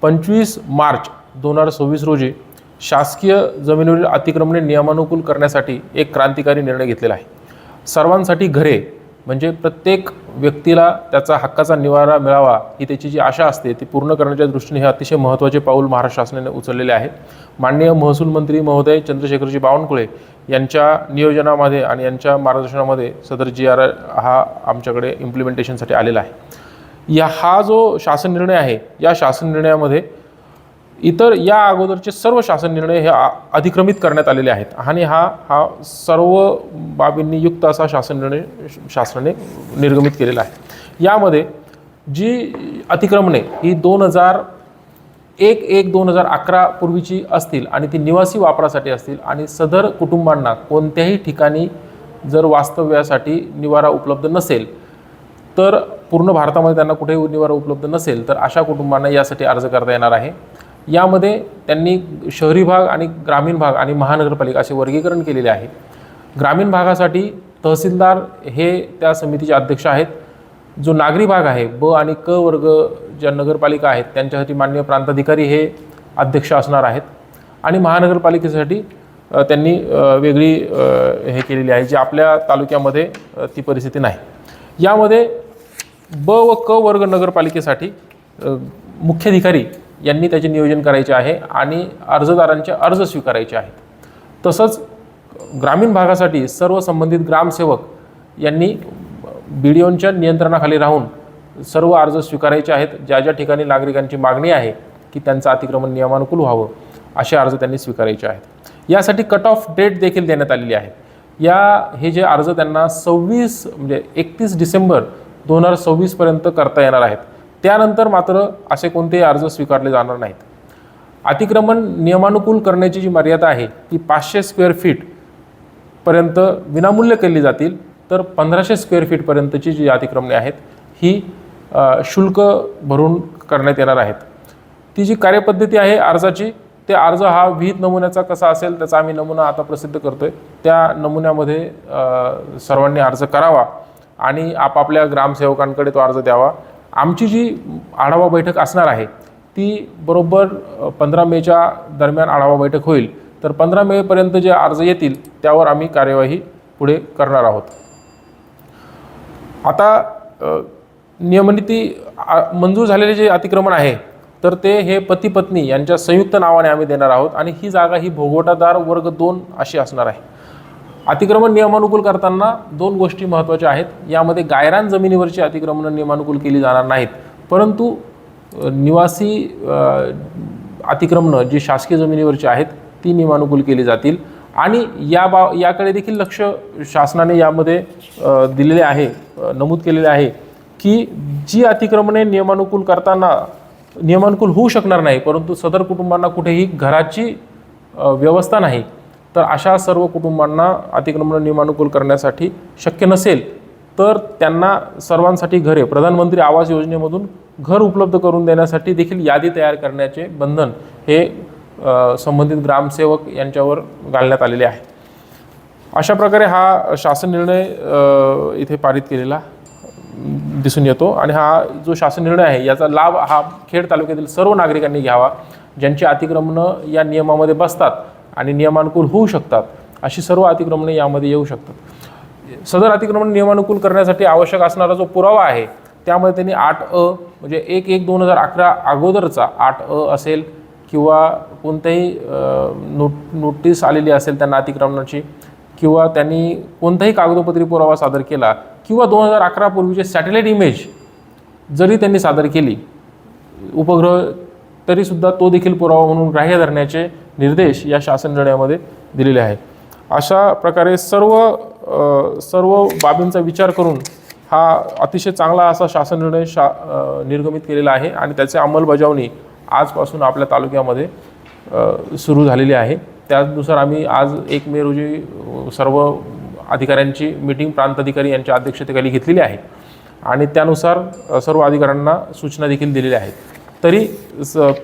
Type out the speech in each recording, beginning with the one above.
25 मार्च 2026 रोजी शासकीय जमिनीवरील अतिक्रमणे नियमानुकूल करण्यासाठी एक क्रांतिकारी निर्णय घेतलेला आहे. सर्वांसाठी घरे म्हणजे प्रत्येक व्यक्तीला त्याचा हक्काचा निवारा मिळावा ही त्याची जी आशा असते ती पूर्ण करण्याच्या दृष्टीने हे अतिशय महत्त्वाचे पाऊल महाराष्ट्र शासनाने उचललेले आहे. माननीय महसूल मंत्री महोदय चंद्रशेखरजी बावनकुळे यांच्या नियोजनामध्ये आणि यांच्या मार्गदर्शनामध्ये सदर GR हा आमच्याकडे इम्प्लिमेंटेशनसाठी आलेला आहे. हा जो शासन निर्णय आहे या शासन निर्णयामध्ये इतर या अगोदरचे सर्व शासन निर्णय हे अधिक्रमित करण्यात आलेले आहेत आणि हा सर्व बाबींनी युक्त असा शासन निर्णय शासनाने निर्गमित केलेला आहे. यामध्ये जी अतिक्रमणे ही 2001-2011 पूर्वीची असतील आणि ती निवासी वापरासाठी असतील आणि सदर कुटुंबांना कोणत्याही ठिकाणी जर वास्तव्यासाठी निवारा उपलब्ध नसेल तर पूर्ण भारतामध्ये त्यांना कुठेही निवारा उपलब्ध नसेल तर अशा कुटुंबांना यासाठी अर्ज करता येणार आहे. यामध्ये त्यांनी शहरी भाग आणि ग्रामीण भाग आणि महानगरपालिका असे वर्गीकरण केलेले आहे. ग्रामीण भागासाठी तहसीलदार हे त्या समितीचे अध्यक्ष आहेत. जो नागरी भाग आहे ब आणि क वर्ग ज्या नगरपालिका आहेत त्यांच्यासाठी माननीय प्रांताधिकारी हे अध्यक्ष असणार आहेत आणि महानगरपालिकेसाठी त्यांनी वेगळी हे केलेली आहे जी आपल्या तालुक्यामध्ये ती परिस्थिती नाही. यामध्ये ब व क वर्ग नगरपालिकेसाठी मुख्याधिकारी यांनी त्याचे नियोजन करायचे आहे आणि अर्जदारांचे अर्ज स्वीकारायचे आहेत. तसंच ग्रामीण भागासाठी सर्व संबंधित ग्रामसेवक यांनी BDOंच्या नियंत्रणाखाली राहून सर्व अर्ज स्वीकारायचे आहेत. ज्या ज्या ठिकाणी नागरिकांची मागणी आहे की त्यांचं अतिक्रमण नियमानुकूल व्हावं असे अर्ज त्यांनी स्वीकारायचे आहेत. यासाठी कट ऑफ डेट देखील देण्यात आलेली आहे. हे जे अर्ज त्यांना 31 डिसेंबर 2026 पर्यंत करता येणार आहेत. त्यानंतर मात्र असे कोणतेही अर्ज स्वीकारले जाणार नाहीत. अतिक्रमण नियमानुकूल करण्याची जी मर्यादा आहे ती 500 स्क्वेअर फीट पर्यंत विनामूल्य केली जातील तर 1500 स्क्वेअर फीट पर्यंतची जी अतिक्रमणे आहेत ही शुल्क भरून करण्यात येणार आहेत. ती जी कार्यपद्धती आहे अर्जाची ते अर्ज हा विहित नमुन्याचा कसा असेल त्याचा आम्ही नमुना आता प्रसिद्ध करतोय. त्या नमुन्यामध्ये सर्वांनी अर्ज करावा आणि आपापल्या ग्रामसेवकांकडे तो अर्ज द्यावा. आमची जी आढावा बैठक असणार आहे ती बरोबर 15 मेच्या दरम्यान आढावा बैठक होईल. तर 15 मेपर्यंत जे अर्ज येतील त्यावर आम्ही कार्यवाही पुढे करणार आहोत. आता नियमनीती मंजूर झालेले जे अतिक्रमण आहे तर हे पती पत्नी यांच्या संयुक्त नावाने आम्ही देणार आहोत आणि ही जागा ही भोगवटादार वर्ग 2 अशी असणार आहे. अतिक्रमण नियमानुकूल करताना 2 गोष्टी महत्त्वाच्या आहेत. यामध्ये गायरान जमिनीवरची अतिक्रमण नियमानुकूल केली जाणार नाहीत परंतु निवासी अतिक्रमणं जी शासकीय जमिनीवरची आहेत ती नियमानुकूल केली जातील आणि याकडे देखील लक्ष शासनाने यामध्ये दिलेले आहे, नमूद केलेले आहे की जी अतिक्रमणे नियमानुकूल होऊ शकणार नाही परंतु सदर कुटुंबांना कुठेही घराची व्यवस्था नाही तर अशा सर्व कुटुंबांना अतिक्रमण नियमानुकूल करण्यासाठी शक्य नसेल तर त्यांना सर्वांसाठी घरे प्रधानमंत्री आवास योजनेमधून घर उपलब्ध करून देण्यासाठी देखील यादी तयार करण्याचे बंधन हे संबंधित ग्रामसेवक यांच्यावर घालण्यात आलेले आहे. अशा प्रकारे हा शासन निर्णय इथे पारित केलेला दिसून येतो आणि हा जो शासन निर्णय आहे याचा लाभ हा खेड तालुक्यातील सर्व नागरिकांनी घ्यावा ज्यांची अतिक्रमणं या नियमामध्ये बसतात आणि नियमानुकूल होऊ शकतात. अशी सर्व अतिक्रमणे यामध्ये येऊ शकतात. सदर अतिक्रमण नियमानुकूल करण्यासाठी आवश्यक असणारा जो पुरावा आहे त्यामध्ये त्यांनी 8A म्हणजे 1/1/2011 अगोदरचा 8A असेल किंवा कोणत्याही नोटीस आलेली असेल त्यांना अतिक्रमणाची किंवा त्यांनी कोणताही कागदोपत्री पुरावा सादर केला किंवा 2011 पूर्वीचे सॅटेलाईट इमेज जरी त्यांनी सादर केली उपग्रह तरीसुद्धा तो देखील पुरावा म्हणून ग्राह्य धरण्याचे निर्देश या शासन निर्णयामध्ये दिलेले आहेत. अशा प्रकारे सर्व बाबींचा विचार करून हा अतिशय चांगला असा शासन निर्णय निर्गमित केलेला आहे आणि त्याची अंमलबजावणी आजपासून आपल्या तालुक्यामध्ये सुरू झालेली आहे. त्यानुसार आम्ही आज 1 मे रोजी सर्व अधिकाऱ्यांची मीटिंग प्रांताधिकारी यांच्या अध्यक्षतेखाली घेतलेली आहे आणि त्यानुसार सर्व अधिकाऱ्यांना सूचना देखील दिलेल्या आहेत. तरी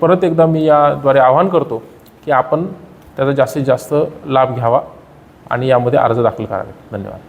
परत एकदा मी याद्वारे आवाहन करतो की आपण त्याचा जास्तीत जास्त लाभ घ्यावा आणि यामध्ये अर्ज दाखल करावे. धन्यवाद.